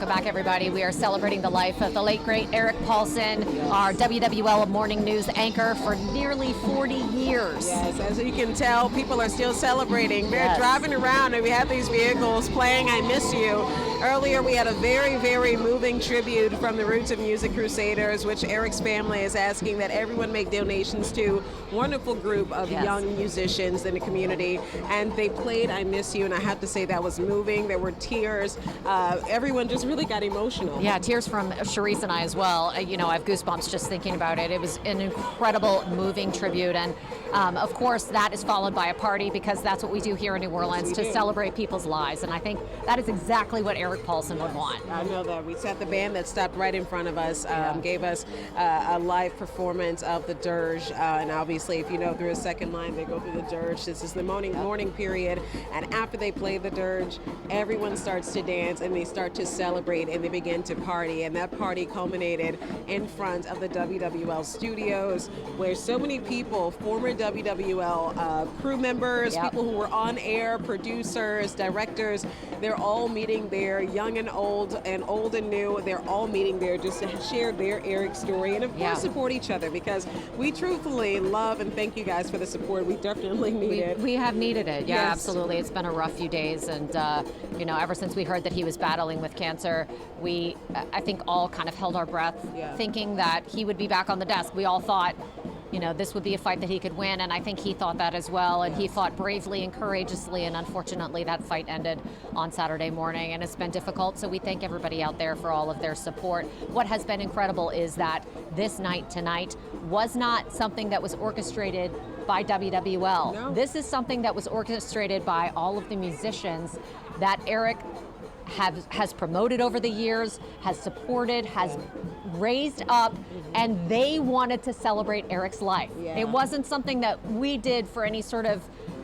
Welcome back, everybody. We are celebrating the life of the late, great Eric Paulsen, our WWL Morning News anchor for nearly 40 years. Yes, as you can tell, people are still celebrating. They're driving around and we have these vehicles playing I Miss You. Earlier, we had a very, very moving tribute from the Roots of Music Crusaders, which Eric's family is asking that everyone make donations to. Wonderful group of young musicians in the community, and they played I Miss You, and I have to say that was moving. There were tears. Everyone just really got emotional. Yeah, tears from Charisse and I as well. You know, I have goosebumps just thinking about it. It was an incredible, moving tribute, and of course, that is followed by a party, because that's what we do here in New Orleans, to celebrate people's lives, and I think that is exactly what Eric Paulsen would want. I know that. We said the band that stopped right in front of us gave us a live performance of the dirge, and obviously, if you know, through a second line, they go through the dirge. This is the morning period, and after they play the dirge, everyone starts to dance and they start to celebrate and they begin to party, and that party culminated in front of the WWL studios, where so many people, former WWL crew members, people who were on air, producers, directors, they're all meeting there, young and old and new. They're all meeting there just to share their Eric story and of course support each other, because we truthfully love and thank you guys for the support. We definitely need it. We have needed it. Yeah, absolutely. It's been a rough few days, and you know, ever since we heard that he was battling with cancer, we, I think, all kind of held our breath, thinking that he would be back on the desk. We all thought, you know, this would be a fight that he could win, and I think he thought that as well, and he fought bravely and courageously, and unfortunately that fight ended on Saturday morning, and it's been difficult, so we thank everybody out there for all of their support. What has been incredible is that this night tonight was not something that was orchestrated by WWL. No. This is something that was orchestrated by all of the musicians that Eric has promoted over the years, has supported, has raised up, and they wanted to celebrate Eric's life. It wasn't something that we did for any sort of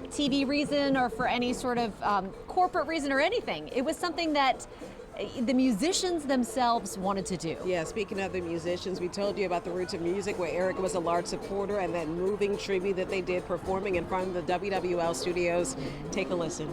TV reason or for any sort of corporate reason or anything. It was something that the musicians themselves wanted to do. Yeah, speaking of the musicians, we told you about the Roots of Music, where Eric was a large supporter, and that moving tribute that they did performing in front of the WWL studios. Take a listen.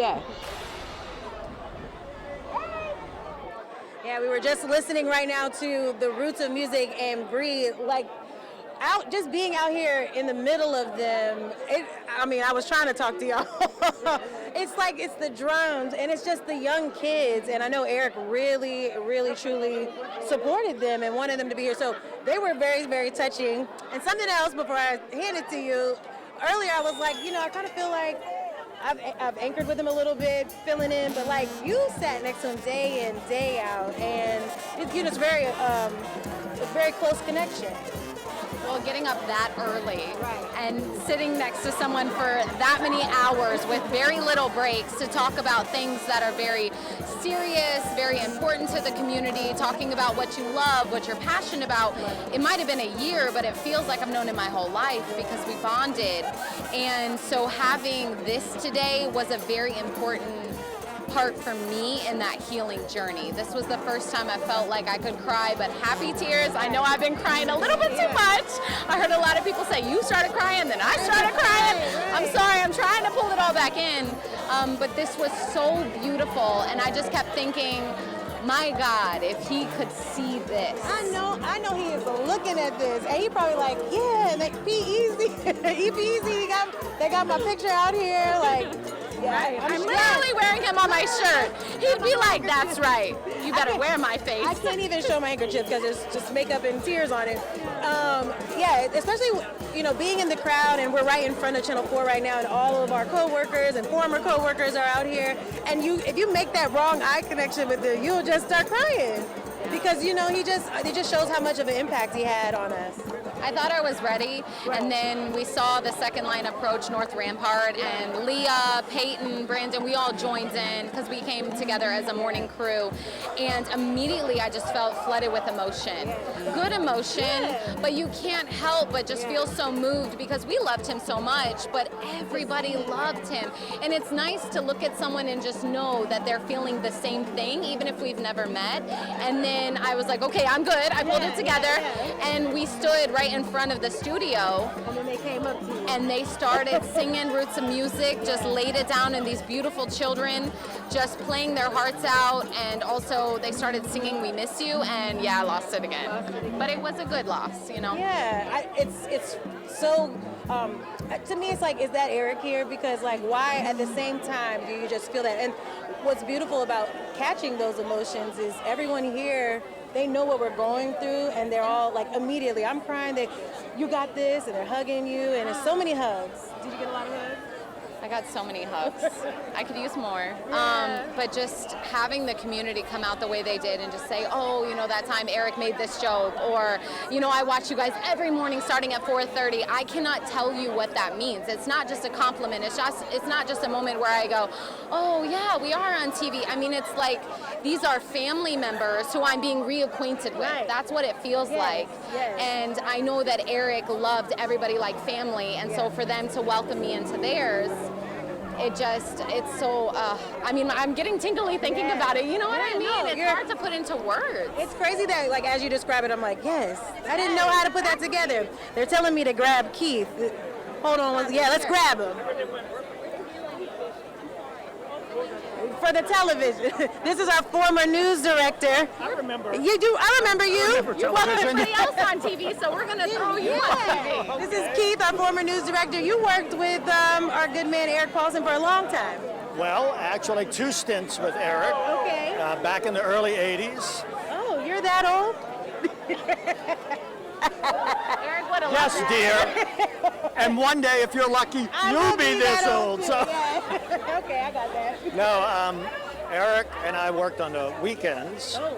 Yeah. Yeah, we were just listening right now to the Roots of Music and Breathe, like out, just being out here in the middle of them. I was trying to talk to y'all. It's like, it's the drums and it's just the young kids. And I know Eric really, really, truly supported them and wanted them to be here. So they were very, very touching. And something else before I hand it to you, earlier I was like, I kind of feel like I've anchored with him a little bit, filling in, but like you sat next to him day in, day out, and it's very, a very close connection. Well, getting up that early and sitting next to someone for that many hours with very little breaks to talk about things that are very serious, very important to the community, talking about what you love, what you're passionate about. It might have been a year, but it feels like I've known him my whole life because we bonded. And so having this today was a very important part for me in that healing journey. This was the first time I felt like I could cry, but happy tears. I know I've been crying a little bit too much. I heard a lot of people say, you started crying, then I started crying. I'm sorry, I'm trying to pull it all back in. But this was so beautiful, and I just kept thinking, my God, if he could see this. I know he is looking at this, and he probably like, yeah, be easy, easy. They got my picture out here, like. Yeah, I'm literally wearing him on my shirt. He'd be like, that's right. You better wear my face. I can't even show my handkerchief because there's just makeup and tears on it. Yeah, especially, being in the crowd, and we're right in front of Channel 4 right now, and all of our coworkers and former coworkers are out here. And if you make that wrong eye connection with him, you'll just start crying. Because, it just shows how much of an impact he had on us. I thought I was ready, and then we saw the second line approach North Rampart, and Leah, Peyton, Brandon, we all joined in because we came together as a morning crew, and immediately I just felt flooded with emotion. Good emotion, but you can't help but just feel so moved because we loved him so much, but everybody loved him. And it's nice to look at someone and just know that they're feeling the same thing, even if we've never met. And then I was like, okay, I'm good. I pulled it together, and we stood right in front of the studio, and then they came up to you and they started singing Roots of Music, just laid it down, and these beautiful children just playing their hearts out, and also they started singing We Miss You, and I lost it again, but it was a good loss. Yeah, it's so to me it's like, is that Eric here? Because like, why at the same time do you just feel that? And what's beautiful about catching those emotions is everyone here, they know what we're going through, and they're all like, immediately, I'm crying, you got this, and they're hugging you, and there's so many hugs. Did you get a lot of hugs? I got so many hugs. I could use more. But just having the community come out the way they did and just say, oh, that time Eric made this joke, or, I watch you guys every morning starting at 4:30. I cannot tell you what that means. It's not just a compliment. It's not just a moment where I go, oh yeah, we are on TV. I mean, it's like, these are family members who I'm being reacquainted with. Right. So what it feels like. Yes. And I know that Eric loved everybody like family, and so for them to welcome me into theirs, it's so, I'm getting tingly thinking about it. You know what I mean? No, it's hard to put into words. It's crazy that, like, as you describe it, I'm like, yes, I didn't know how to put that together. They're telling me to grab Keith. Hold on, let's grab him. For the television. This is our former news director. I remember. You do? I remember you. You Well, everybody else on TV, so we're going to throw you on TV. This is Keith, our former news director. You worked with our good man Eric Paulsen for a long time. Well, actually 2 stints with Eric. Okay. Back in the early 80s. Oh, you're that old? Eric would have Yes, loved that. dear. And one day, if you're lucky, you'll be this old. Too, So. yeah. Okay, I got that. No, Eric and I worked on the weekends Oh.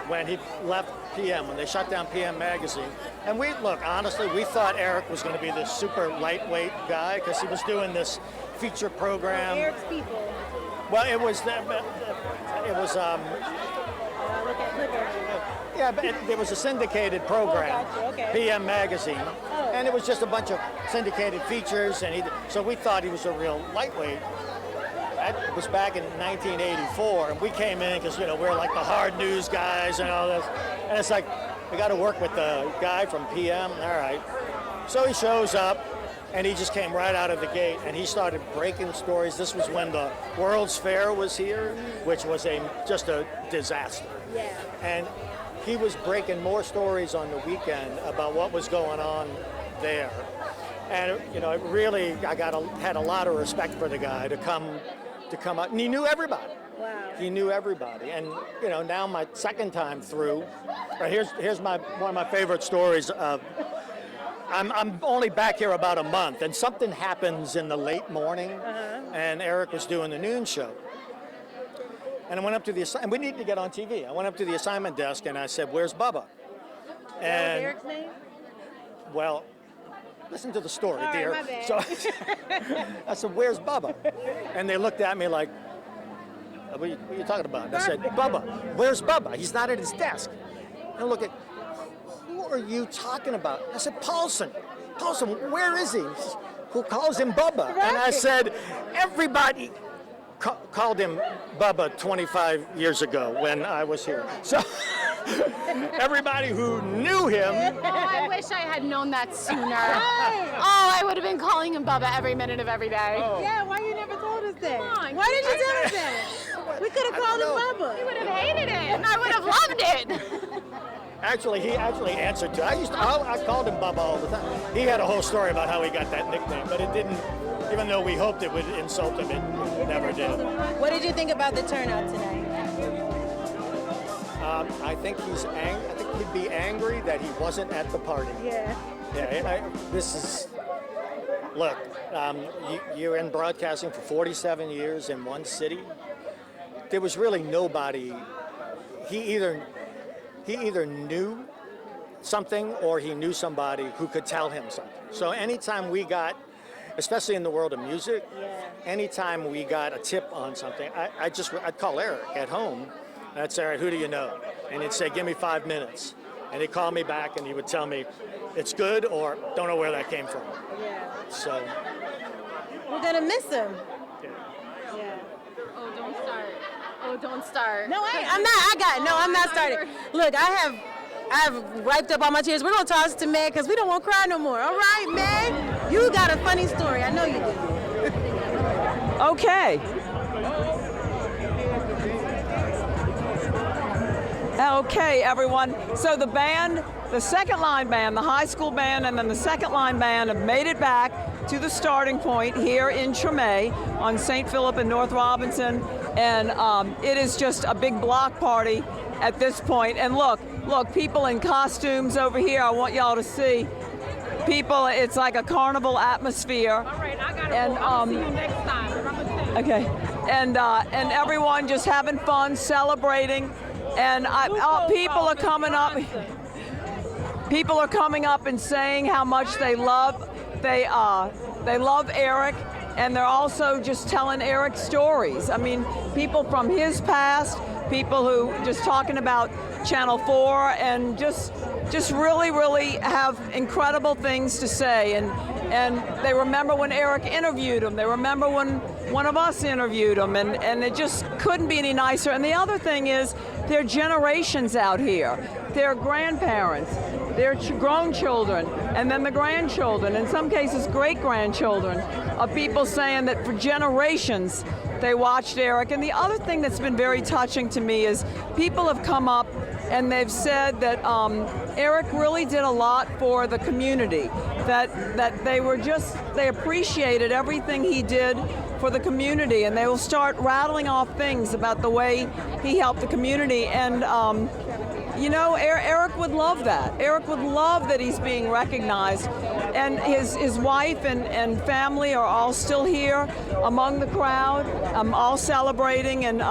when he left PM, when they shut down PM Magazine. And honestly, we thought Eric was going to be this super lightweight guy because he was doing this feature program. Eric's people. Well, it was. Yeah, but there was a syndicated program, Okay. PM Magazine, and it was just a bunch of syndicated features, and so we thought he was a real lightweight. That was back in 1984, and we came in because, we're like the hard news guys and all this, and it's like, we got to work with the guy from PM, all right. So he shows up, And he just came right out of the gate, and he started breaking stories. This was when the World's Fair was here, which was just a disaster. Yeah. And he was breaking more stories on the weekend about what was going on there. And you know, it really, had a lot of respect for the guy to come out, and he knew everybody. Wow. He knew everybody, and you know, now my second time through, here's one of my favorite stories. I'm only back here about a month, and something happens in the late morning, and Eric was doing the noon show. And I went up to and we need to get on TV. I went up to the assignment desk and I said, "Where's Bubba?" That And was Eric's name? well, listen to the story, All right, dear. my bad. So I said, "Where's Bubba?" And they looked at me like, what are you talking about? And I said, "Bubba, where's Bubba? He's not at his desk." And I look at, "Who are you talking about?" I said, Paulsen, where is he?" Who calls him Bubba? Right. And I said, everybody called him Bubba 25 years ago when I was here. So everybody who knew him. Oh, I wish I had known that sooner. Oh, I would have been calling him Bubba every minute of every day. Oh. Yeah, why you never told us that? Come on. Why did you tell us that? We could have called him Bubba. I would have hated it, and I would have loved it. Actually, he answered to it. I called him Bubba all the time. He had a whole story about how he got that nickname, but it didn't, even though we hoped it would insult him, it never did. What did you think about the turnout tonight? I think he'd be angry that he wasn't at the party. Yeah. Yeah, look, you're in broadcasting for 47 years in one city. There was really nobody. He either knew something or he knew somebody who could tell him something. So anytime we got, especially in the world of music, anytime we got a tip on something, I'd call Eric at home, and I'd say, "All right, who do you know?" And he'd say, "Give me 5 minutes." And he'd call me back and he would tell me, "It's good," or "Don't know where that came from." Yeah. So. We're gonna miss him. Yeah. Oh, don't start. Oh, don't start. No, I'm not starting. Look, I've wiped up all my tears. We're gonna toss it to Meg because we don't want to cry no more. All right, Meg, you got a funny story. I know you do. Okay. Okay, everyone. So the band, the second line band, the high school band, and then the second line band have made it back to the starting point here in Treme on St. Philip and North Robinson. And it is just a big block party at this point. And look, people in costumes over here. I want y'all to see. People, it's like a carnival atmosphere. All right, I gotta go. I'll see you next time. Okay, and everyone just having fun, celebrating, and people are coming up. People are coming up and saying how much they love Eric, and they're also just telling Eric stories. I mean, people from his past, people who just talking about Channel 4, and just really, really have incredible things to say. And they remember when Eric interviewed him. They remember when one of us interviewed him, and it just couldn't be any nicer. And the other thing is, there are generations out here. There are grandparents, there are grown children, and then the grandchildren, in some cases great-grandchildren, of people saying that for generations they watched Eric. And the other thing that's been very touching to me is people have come up and they've said that Eric really did a lot for the community, that they appreciated everything he did for the community, and they will start rattling off things about the way he helped the community. And you know, Eric would love that. Eric would love that he's being recognized. And his wife and family are all still here among the crowd, all celebrating. And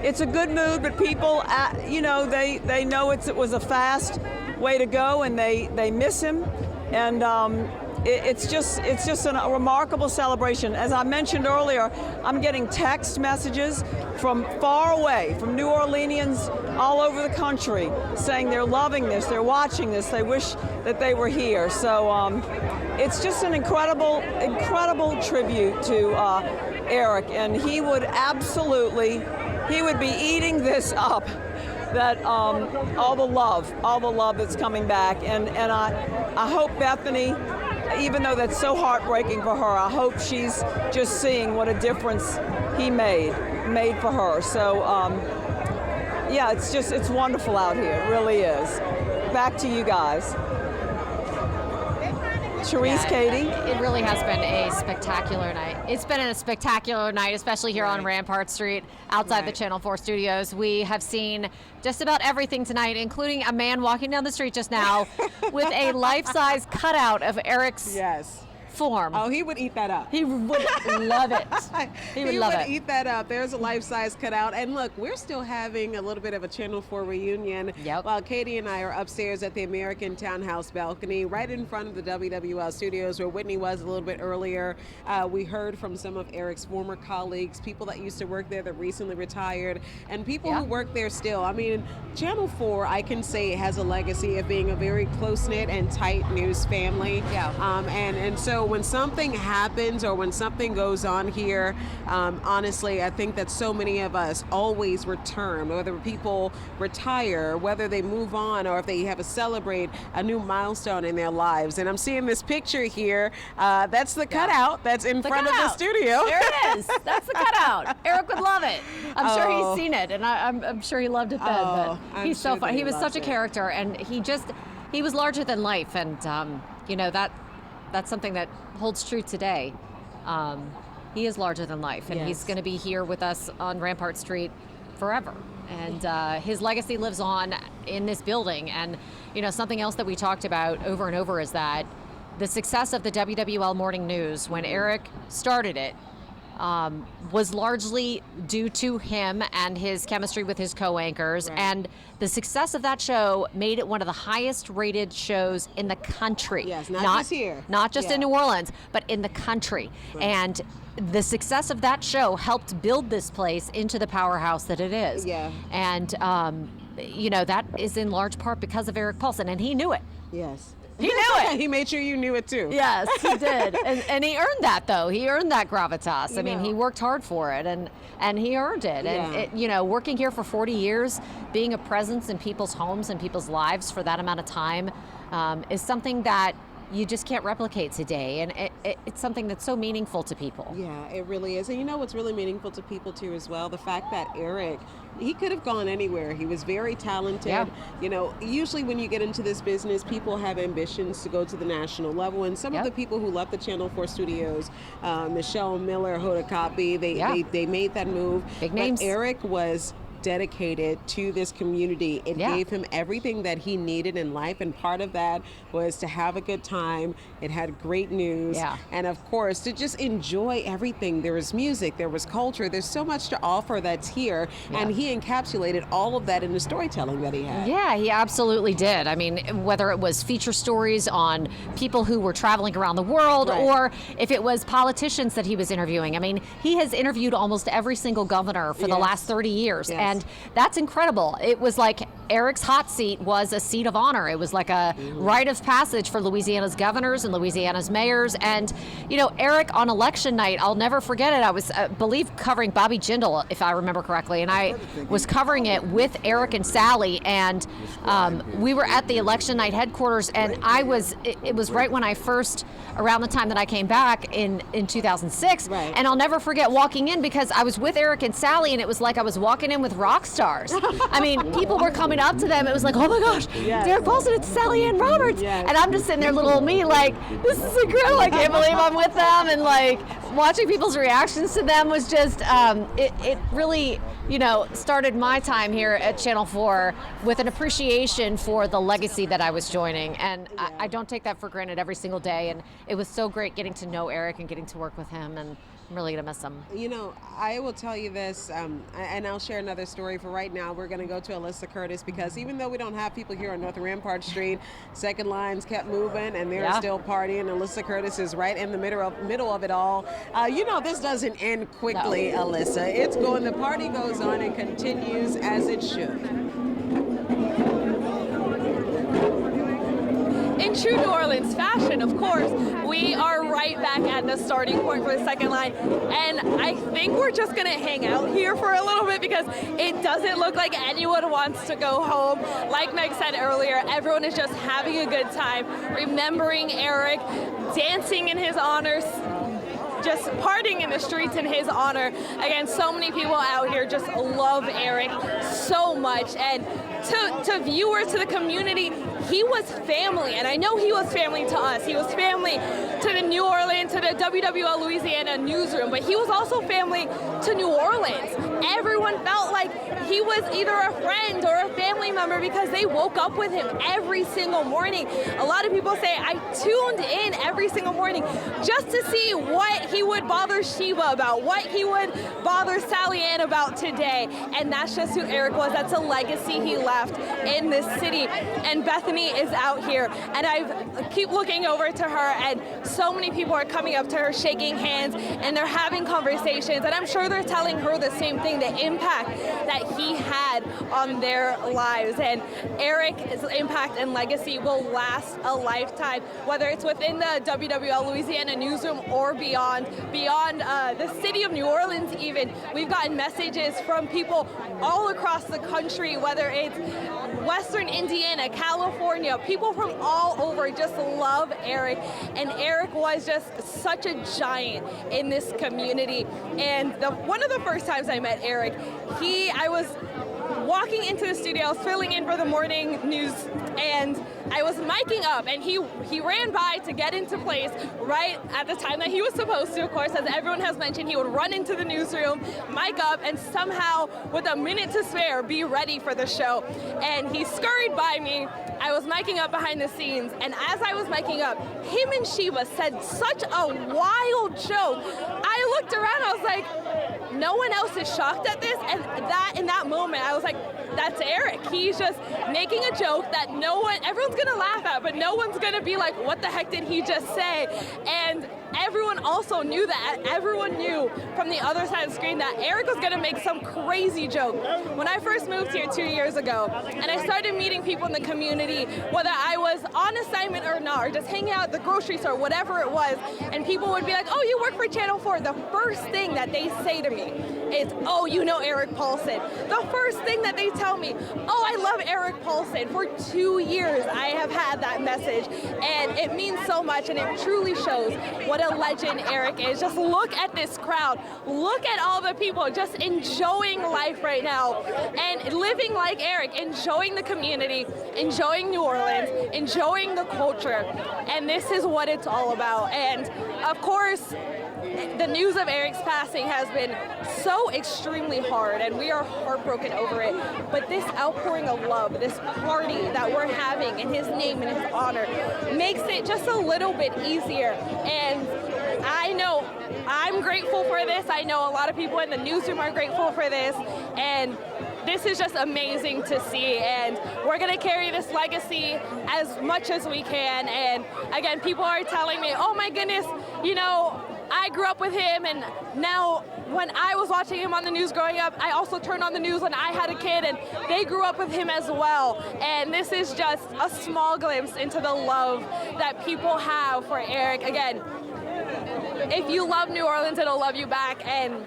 it's a good mood, but people, you know, they know it was a fast way to go, and they miss him. And it's just a remarkable celebration. As I mentioned earlier, I'm getting text messages from far away, from New Orleanians all over the country, saying they're loving this, they're watching this, they wish that they were here. So it's just an incredible tribute to Eric, and he would be eating this up. That all the love that's coming back, and I hope Bethany even though that's so heartbreaking for her, I hope she's just seeing what a difference he made for her. So, yeah, it's wonderful out here. It really is. Back to you guys. Therese, Katie? It really has been a spectacular night. It's been a spectacular night, especially here on Rampart Street, outside the Channel 4 studios. We have seen just about everything tonight, including a man walking down the street just now with a life-size cutout of Eric's form. Oh, he would eat that up. He would love it. He would love it. Eat that up. There's a life-size cutout. And look, we're still having a little bit of a Channel 4 reunion. While Katie and I are upstairs at the American Townhouse balcony, right in front of the WWL studios, where Whitney was a little bit earlier. We heard from some of Eric's former colleagues, people that used to work there that recently retired, and people who work there still. I mean, Channel 4, I can say, has a legacy of being a very close-knit and tight news family. And so when something happens or when something goes on here, honestly, I think that so many of us always return, whether people retire, whether they move on, or if they have to celebrate a new milestone in their lives. And I'm seeing this picture here. That's the cutout that's in front of the studio. There it is. That's the cutout. Eric would love it. I'm sure he's seen it, and I'm sure he loved it then. But he's so fun. He was such a character, and he was larger than life, and you know, that's something that holds true today. He is larger than life, and he's going to be here with us on Rampart Street forever. And his legacy lives on in this building. And, you know, something else that we talked about over and over is that the success of the WWL Morning News, when Eric started it, was largely due to him and his chemistry with his co-anchors. And the success of that show made it one of the highest rated shows in the country. Not just here. Not just in New Orleans, but in the country. And the success of that show helped build this place into the powerhouse that it is. And, you know, that is in large part because of Eric Paulsen, and he knew it. He knew it. He made sure you knew it too. Yes, he did. And he earned that, though. He earned that gravitas. I mean, he worked hard for it, and he earned it. And, it, you know, working here for 40 years, being a presence in people's homes and people's lives for that amount of time is something that you just can't replicate today, and it's something that's so meaningful to people. Yeah, it really is. And you know what's really meaningful to people too as well? The fact that Eric, he could have gone anywhere. He was very talented. You know, usually when you get into this business, people have ambitions to go to the national level, and some of the people who left the Channel 4 studios, Michelle Miller, Hoda Kotb, they made that move. Big names. But Eric was dedicated to this community. It gave him everything that he needed in life, and part of that was to have a good time. It had great news, and of course to just enjoy everything. There was music, there was culture, there's so much to offer that's here, and he encapsulated all of that in the storytelling that he had. Yeah, he absolutely did. I mean, whether it was feature stories on people who were traveling around the world, or if it was politicians that he was interviewing. I mean, he has interviewed almost every single governor for the last 30 years. And that's incredible. It was like Eric's hot seat was a seat of honor. It was like a rite of passage for Louisiana's governors and Louisiana's mayors. And, you know, Eric on election night, I'll never forget it. I was, believe, covering Bobby Jindal, if I remember correctly. And I was covering it with Eric and Sally. And we were at the election night headquarters. And it was right when I first, around the time that I came back in 2006. And I'll never forget walking in, because I was with Eric and Sally, and it was like I was walking in with rock stars. I mean, people were coming up to them. It was like, oh my gosh, Derek Paulsen, it's Sally Ann Roberts. And I'm just sitting there, little old me, like, this is incredible. I can't believe I'm with them. And like watching people's reactions to them was just, it really, you know, started my time here at Channel 4 with an appreciation for the legacy that I was joining. And I don't take that for granted every single day. And it was so great getting to know Eric and getting to work with him. And I'm really going to miss him. You know, I will tell you this, and I'll share another story. For right now, we're going to go to Alyssa Curtis, because even though we don't have people here on North Rampart Street, second lines kept moving, and they're still partying. Alyssa Curtis is right in the middle of it all. You know, this doesn't end quickly, Alyssa. It's going, the party goes on and continues as it should. in true New Orleans fashion, of course, we are right back at the starting point for the second line. And I think we're just going to hang out here for a little bit because it doesn't look like anyone wants to go home. Like Meg said earlier, everyone is just having a good time, remembering Eric, dancing in his honor, just partying in the streets in his honor. Again, so many people out here just love Eric so much. And to viewers, to the community, he was family. And I know he was family to us. He was family to the New Orleans, to the WWL Louisiana newsroom, but he was also family to New Orleans. Everyone felt like he was either a friend or a family member because they woke up with him every single morning. A lot of people say, I tuned in every single morning just to see what he would bother Sheba about, what he would bother Sally Ann about today. And that's just who Eric was. That's a legacy he left in this city. And Bethany is out here, and I keep looking over to her, and so many people are coming up to her, shaking hands, and they're having conversations, and I'm sure they're telling her the same thing, the impact that he had on their lives. And Eric's impact and legacy will last a lifetime, whether it's within the WWL Louisiana newsroom or beyond the city of New Orleans even. We've gotten messages from people all across the country, whether it's Western Indiana, California, people from all over just love Eric. And Eric was just such a giant in this community. And one of the first times I met Eric, I was walking into the studio, I was filling in for the morning news, and I was miking up, and he ran by to get into place right at the time that he was supposed to. Of course, as everyone has mentioned, he would run into the newsroom, mic up, and somehow, with a minute to spare, be ready for the show. And he scurried by me. I was miking up behind the scenes, and as I was miking up, him and Sheba said such a wild joke. I looked around, I was like, no one else is shocked at this, and in that moment, I was like, that's Eric. He's just making a joke that everyone's gonna laugh at, but no one's gonna be like, what the heck did he just say? And everyone also knew that. Everyone knew from the other side of the screen that Eric was gonna make some crazy joke. When I first moved here 2 years ago, and I started meeting people in the community, whether I was on assignment or not, or just hanging out at the grocery store, whatever it was, and people would be like, oh, you work for Channel 4. The first thing that they say to me is, oh, you know Eric Paulsen. The first thing that they tell me, oh, I love Eric Paulsen. For 2 years, I have had that message, and it means so much, and it truly shows what a legend Eric is. Just look at this crowd. Look at all the people just enjoying life right now and living like Eric, enjoying the community, enjoying New Orleans, enjoying the culture. And this is what it's all about. And of course, the news of Eric's passing has been so extremely hard, and we are heartbroken over it. But this outpouring of love, this party that we're having in his name and his honor, makes it just a little bit easier. And I know I'm grateful for this. I know a lot of people in the newsroom are grateful for this. And this is just amazing to see, and we're going to carry this legacy as much as we can. And again, people are telling me, oh my goodness, you know, I grew up with him, and now when I was watching him on the news growing up, I also turned on the news when I had a kid, and they grew up with him as well. And this is just a small glimpse into the love that people have for Eric. Again, if you love New Orleans, it'll love you back. And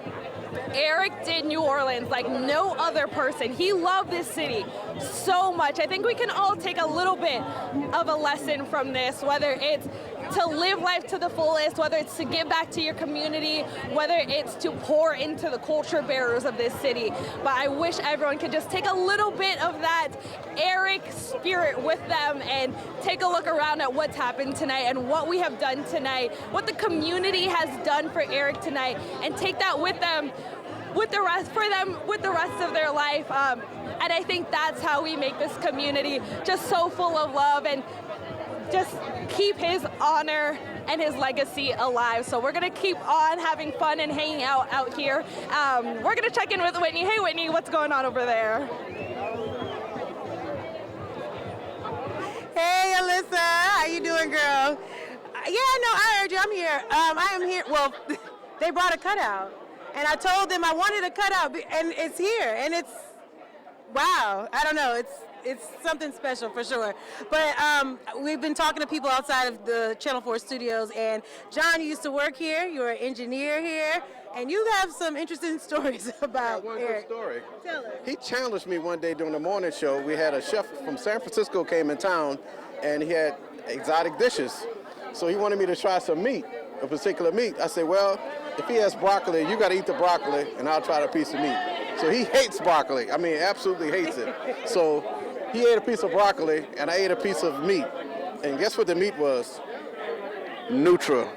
Eric did New Orleans like no other person. He loved this city so much. I think we can all take a little bit of a lesson from this, whether it's to live life to the fullest, whether it's to give back to your community, whether it's to pour into the culture bearers of this city. But I wish everyone could just take a little bit of that Eric spirit with them and take a look around at what's happened tonight and what we have done tonight, what the community has done for Eric tonight, and take that with them, with the rest of their life. And I think that's how we make this community just so full of love and just keep his honor and his legacy alive. So we're gonna keep on having fun and hanging out here. We're gonna check in with Whitney. Hey Whitney, what's going on over there? Hey Alyssa, how you doing, girl? Yeah, no, I heard you. I'm here. I am here. Well, they brought a cutout, and I told them I wanted a cutout, and it's here, and it's wow. I don't know. it's something special for sure. But we've been talking to people outside of the Channel 4 studios, and John, you used to work here. You're an engineer here, and you have some interesting stories about one Eric. good story. Tell us. He challenged me one day during the morning show. We had a chef from San Francisco came in town, and he had exotic dishes. So he wanted me to try some meat, a particular meat. I said, well, if he has broccoli, you got to eat the broccoli, and I'll try the piece of meat. So he hates broccoli. I mean, absolutely hates it. So he ate a piece of broccoli, and I ate a piece of meat. And guess what the meat was? Nutra.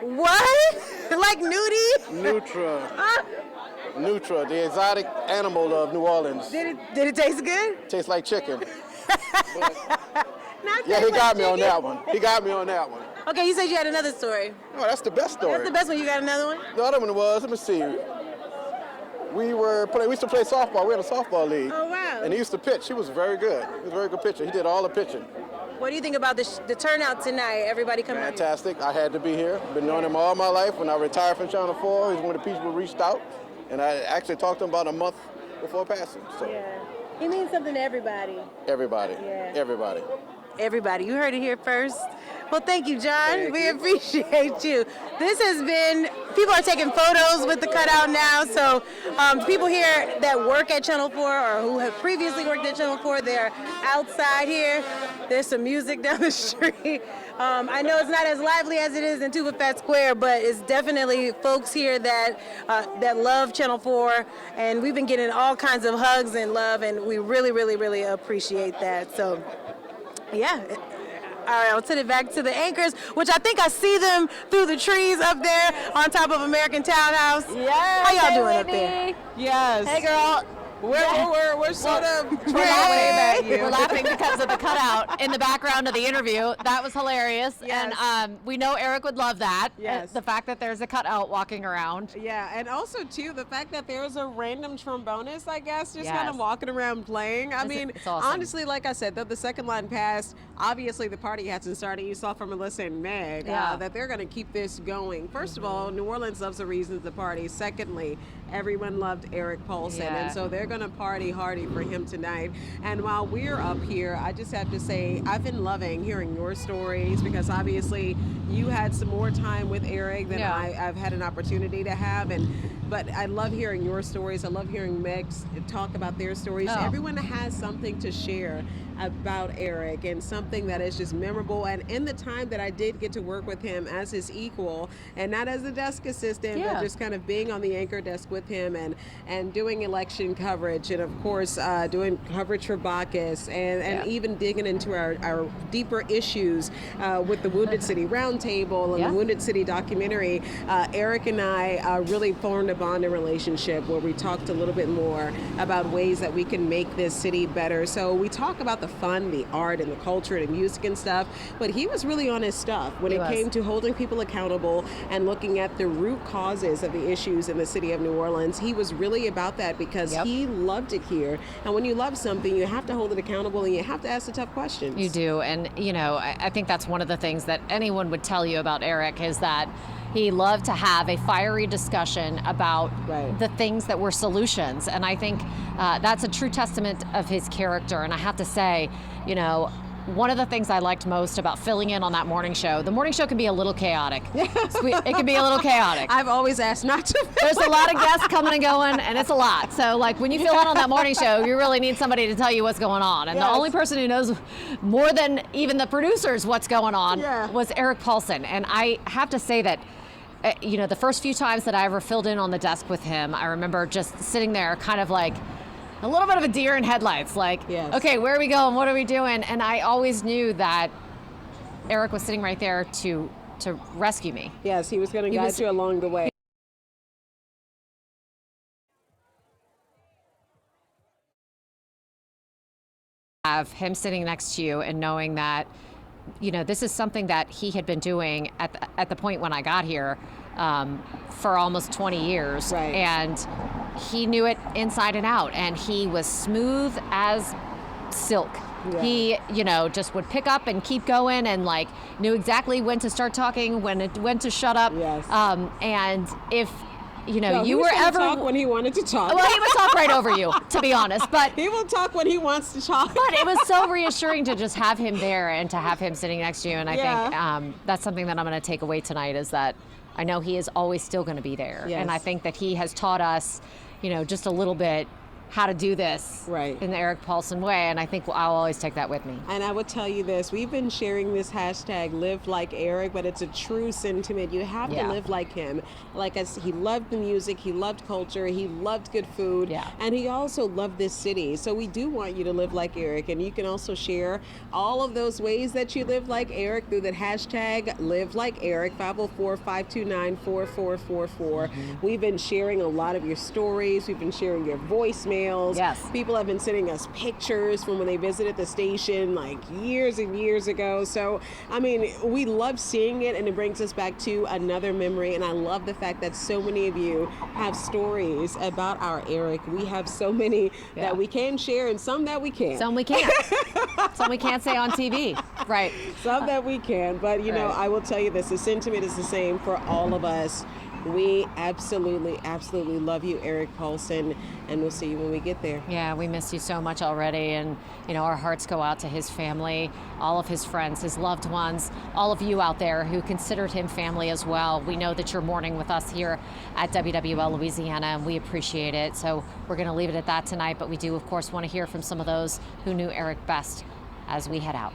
What? Like nudie? Nutra. Nutra, the exotic animal of New Orleans. Did it taste good? Tastes like chicken. Not Yeah, taste he like got me on chicken? that one. He got me on that one. Okay, you said you had another story. No, that's the best story. That's the best one. You got another one? The other one was, let me see. We used to play softball. We had a softball league. Oh, wow. And he used to pitch. He was very good. He was a very good pitcher. He did all the pitching. What do you think about the turnout tonight? Everybody coming out here? Fantastic. I had to be here. Been knowing him all my life. When I retired from Channel 4, he's one of the people who reached out. And I actually talked to him about a month before passing. So Yeah. He means something to everybody. everybody, Yeah. everybody. Everybody, you heard it here first. Well, thank you, John. We appreciate you. This has been, people are taking photos with the cutout now, so people here that work at Channel 4 or who have previously worked at Channel 4, they're outside here. There's some music down the street. I know it's not as lively as it is in Tuba Fats Square, but it's definitely folks here that love Channel 4, and we've been getting all kinds of hugs and love, and we really, really, really appreciate that. So, yeah. All right, I'll send it back to the anchors, which I think I see them through the trees up there on top of American Townhouse. Yes. How y'all doing hey, up there? Whitney. Yes. Hey, girl. We're sort of We're laughing. We're laughing because of the cutout in the background of the interview. That was hilarious. Yes. And we know Eric would love that. Yes. The fact that there's a cutout walking around. Yeah, and also too the fact that there's a random trombonist, I guess, just Yes. kind of walking around playing. I mean, it's awesome. honestly, like I said, though the second line passed, obviously the party hasn't started. You saw from Melissa and Meg that they're going to keep this going. First of all, New Orleans loves the reasons to party. Secondly, everyone loved Eric Paulsen, and so they're going to party hardy for him tonight. And while we're up here, I just have to say I've been loving hearing your stories because obviously you had some more time with Eric than I've had an opportunity to have, but I love hearing your stories. I love hearing Meg's talk about their stories. Everyone has something to share about Eric and something that is just memorable. And in the time that I did get to work with him as his equal and not as a desk assistant, but just kind of being on the anchor desk with him and doing election coverage and of course doing coverage for Bacchus and even digging into our deeper issues with the Wounded City Roundtable and the Wounded City documentary. Eric and I really formed a bonding relationship where we talked a little bit more about ways that we can make this city better. So we talk about the fun, the art, and the culture, and the music and stuff, but he was really on his stuff when it came to holding people accountable and looking at the root causes of the issues in the city of New Orleans. He was really about that because he loved it here. And when you love something, you have to hold it accountable and you have to ask the tough questions. You do. And, you know, I think that's one of the things that anyone would tell you about Eric is that he loved to have a fiery discussion about the things that were solutions. And I think that's a true testament of his character. And I have to say, you know, one of the things I liked most about filling in on that morning show, the morning show can be a little chaotic. It can be a little chaotic. I've always asked not to. There's a lot of guests coming and going, and it's a lot. So, like, when you fill in on that morning show, you really need somebody to tell you what's going on. And the only person who knows more than even the producers what's going on was Eric Paulsen. And I have to say that, you know, the first few times that I ever filled in on the desk with him, I remember just sitting there kind of like a little bit of a deer in headlights, like, okay, where are we going? What are we doing? And I always knew that Eric was sitting right there to rescue me. Yes, he was going to guide you along the way. Have him sitting next to you and knowing that, you know, this is something that he had been doing at the point when I got here for almost 20 years. And he knew it inside and out, and he was smooth as silk. He, you know, just would pick up and keep going and like knew exactly when to start talking, when to shut up. And if you know, No, you he was were gonna ever talk when he wanted to talk. Well, he would talk right over you, to be honest. But he will talk when he wants to talk. But it was so reassuring to just have him there and to have him sitting next to you. And I think that's something that I'm going to take away tonight is that I know he is always still going to be there. Yes. And I think that he has taught us, you know, just a little bit how to do this in the Eric Paulsen way, and I think I'll always take that with me. And I would tell you this, we've been sharing this hashtag live like Eric, but it's a true sentiment. You have to live like him. Like us, he loved the music, he loved culture, he loved good food, and he also loved this city. So we do want you to live like Eric, and you can also share all of those ways that you live like Eric through the hashtag live like Eric, 504-529-4444. We've been sharing a lot of your stories, we've been sharing your voicemails. Yes. People have been sending us pictures from when they visited the station like years and years ago. So, I mean, we love seeing it, and it brings us back to another memory. And I love the fact that so many of you have stories about our Eric. We have so many that we can share and some that we can't. Some we can't. Some we can't say on TV. Right. Some that we can. But, you know, I will tell you this, the sentiment is the same for all of us. We absolutely, absolutely love you, Eric Paulsen, and we'll see you when we get there. Yeah, we miss you so much already, and you know our hearts go out to his family, all of his friends, his loved ones, all of you out there who considered him family as well. We know that you're mourning with us here at WWL Louisiana, and we appreciate it. So we're going to leave it at that tonight, but we do, of course, want to hear from some of those who knew Eric best as we head out.